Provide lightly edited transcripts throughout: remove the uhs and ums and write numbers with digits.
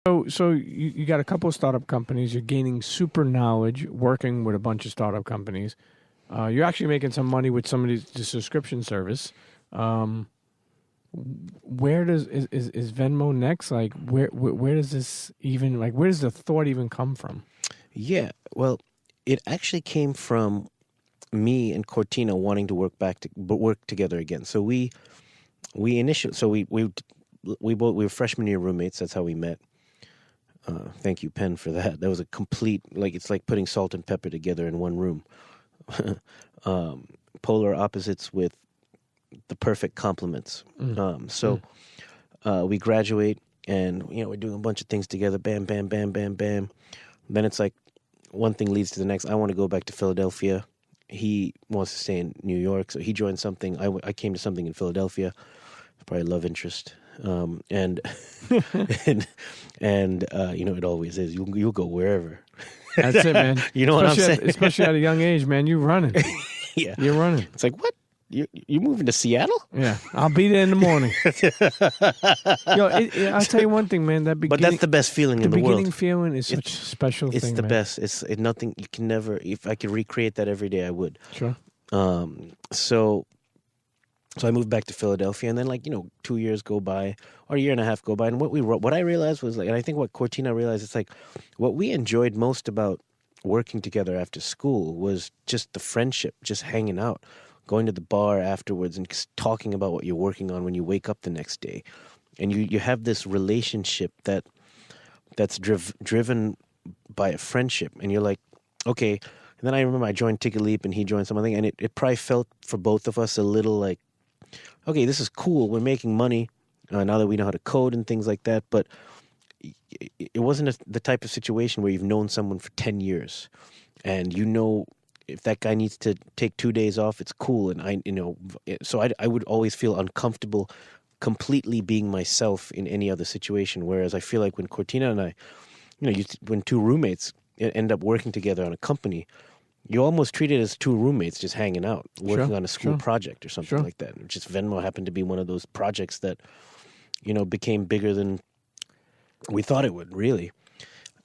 So you got a couple of startup companies. You're gaining super knowledge working with a bunch of startup companies. You're actually making some money with some of the subscription service. Where is Venmo next? Like where does this even where does the thought even come from? Yeah, well, it actually came from me and Kortina wanting to work together again. So we were freshman year roommates. That's how we met. Thank you, Penn, for that. That was a complete it's like putting salt and pepper together in one room. Polar opposites with the perfect complements. We graduate and we're doing a bunch of things together. Bam, bam, bam, bam, bam. Then it's like one thing leads to the next. I want to go back to Philadelphia. He wants to stay in New York, so he joined something. I came to something in Philadelphia. Probably love interest. And it always is. You'll go wherever. That's it, man. You know what I'm saying? Especially at a young age, man. You're running. Yeah, you're running. It's like, what? You moving to Seattle? Yeah, I'll be there in the morning. I'll tell you one thing, man. But that's the best feeling in the world. The beginning feeling is such a special thing. It's the best. It's nothing you can never. If I could recreate that every day, I would. Sure. So I moved back to Philadelphia, and then 2 years go by, or a year and a half go by, and what I realized was and I think what Kortina realized, it's what we enjoyed most about working together after school was just the friendship, just hanging out, going to the bar afterwards and just talking about what you're working on when you wake up the next day, and you have this relationship that's driven by a friendship, and you're like, okay. And then I remember I joined Ticket Leap, and he joined something, and it probably felt for both of us a little okay, this is cool. We're making money now that we know how to code and things like that. But it wasn't the type of situation where you've known someone for 10 years, and if that guy needs to take 2 days off, it's cool. And so I would always feel uncomfortable completely being myself in any other situation. Whereas I feel like when Kortina and I, when two roommates end up working together on a company, you almost treat it as two roommates just hanging out, working on a school project or something like that. And just Venmo happened to be one of those projects that, became bigger than we thought it would, really.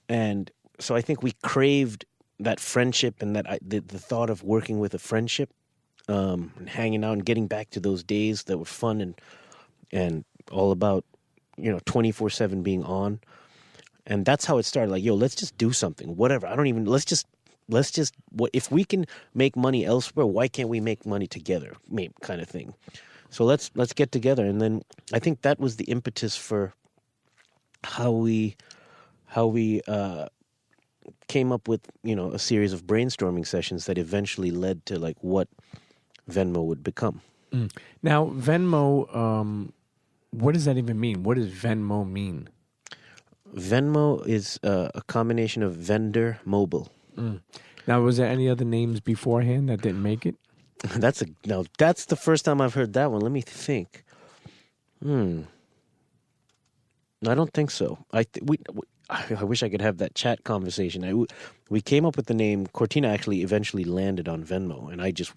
And so I think we craved that friendship and the thought of working with a friendship, and hanging out and getting back to those days that were fun and all about, 24/7 being on. And that's how it started. Let's just do something, whatever. If we can make money elsewhere, why can't we make money together? Maybe kind of thing. So let's get together. And then I think that was the impetus for how we came up with, a series of brainstorming sessions that eventually led to what Venmo would become. Now, Venmo, what does that even mean? What does Venmo mean? Venmo is a combination of vendor mobile. Now, was there any other names beforehand that didn't make it? That's the first time I've heard that one. Let me think. I don't think so. I wish I could have that chat conversation. We came up with the name. Kortina actually eventually landed on Venmo, and I just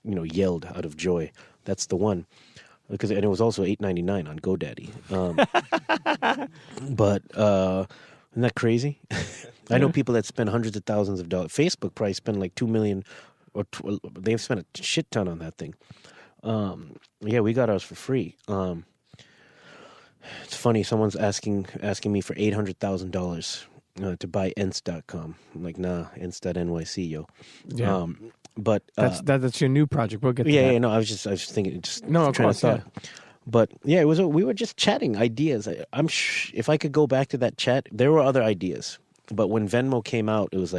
yelled out of joy. That's the one. And it was also $8.99 on GoDaddy. But isn't that crazy? I know people that spend hundreds of thousands of dollars. Facebook probably spend $2 million, or they've spent a shit ton on that thing. We got ours for free. It's funny. Someone's asking me for $800,000 to buy ENSE.com. I'm like, nah, ENSE.NYC, yo. Yeah. But that's your new project. We'll get to that. Yeah, no, I was just thinking, of course, yeah. But yeah, we were just chatting ideas. If I could go back to that chat, there were other ideas. But when Venmo came out, it was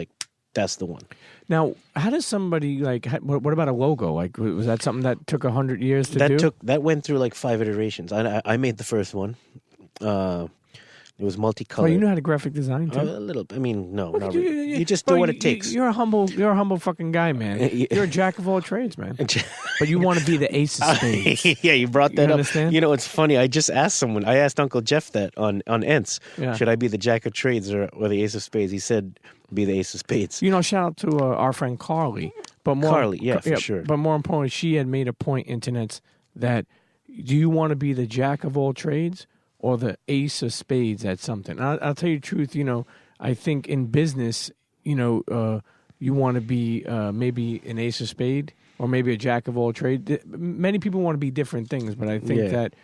that's the one. Now, how does somebody what about a logo? Was that something that took 100 years to do? That went through 5 iterations. I made the first one. It was multicolored. Well, you know how to graphic design too. A little. I mean, no, not really. You just do what it takes. You're a humble fucking guy, man. You're a jack of all trades, man. But you want to be the ace of spades. Yeah, you brought that up. Understand? It's funny. I just asked someone. I asked Uncle Jeff that on ENSE. Yeah. Should I be the jack of trades or the ace of spades? He said, "Be the ace of spades." Shout out to our friend Carly. But Carly, for sure. But more importantly, she had made a point, internets, that do you want to be the jack of all trades or the ace of spades at something? And I'll tell you the truth. I think in business, you want to be maybe an ace of spade or maybe a jack of all trades. Many people want to be different things, but I think that,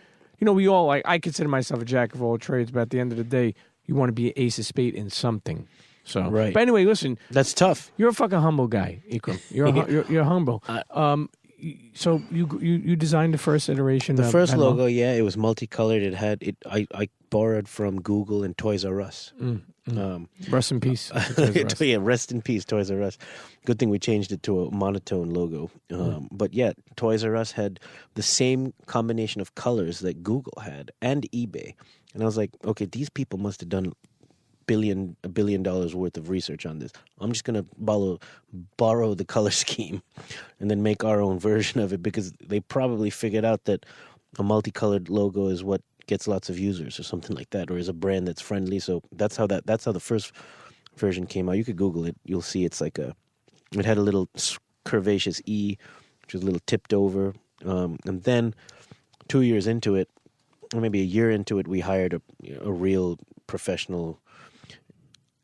we all I consider myself a jack of all trades, but at the end of the day, you want to be an ace of spade in something. So, right. But anyway, listen, That's tough. you're a fucking humble guy, Iqram. You're humble. So you designed the first iteration. The of first Venmo? logo, it was multicolored. It had it. I borrowed from Google and Toys R Us. Rest in peace. to Toys R Us. Yeah, rest in peace, Toys R Us. Good thing we changed it to a monotone logo. But yeah, Toys R Us had the same combination of colors that Google had and eBay. And I was like, okay, these people must have done $1 billion worth of research on this. I'm just gonna borrow the color scheme and then make our own version of it, because they probably figured out that a multicolored logo is what gets lots of users or something like that, or is a brand that's friendly. So that's how the first version came out. You could Google it, you'll see it had a little curvaceous E, which was a little tipped over, and then 2 years into it, or maybe a year into it, we hired a real professional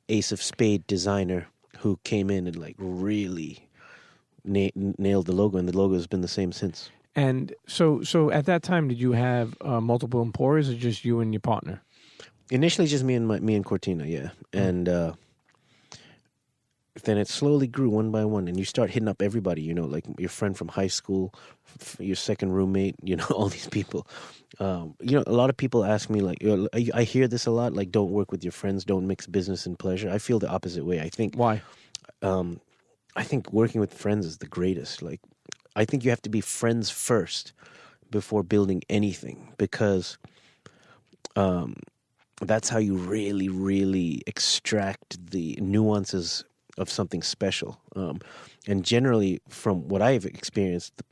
ace of spade designer who came in and really nailed the logo, and the logo has been the same since. And so at that time, did you have multiple employees or just you and your partner? Initially, just me and Kortina, yeah, and then it slowly grew one by one, and you start hitting up everybody, like your friend from high school, your second roommate, all these people. A lot of people ask me, I hear this a lot, don't work with your friends, don't mix business and pleasure. I feel the opposite way. I think Why? I think working with friends is the greatest. I think you have to be friends first before building anything, because that's how you really, really extract the nuances of something special. And generally, from what I've experienced,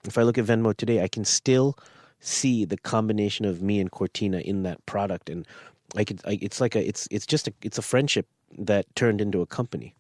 if I look at Venmo today, I can still see the combination of me and Kortina in that product, and it's a friendship that turned into a company.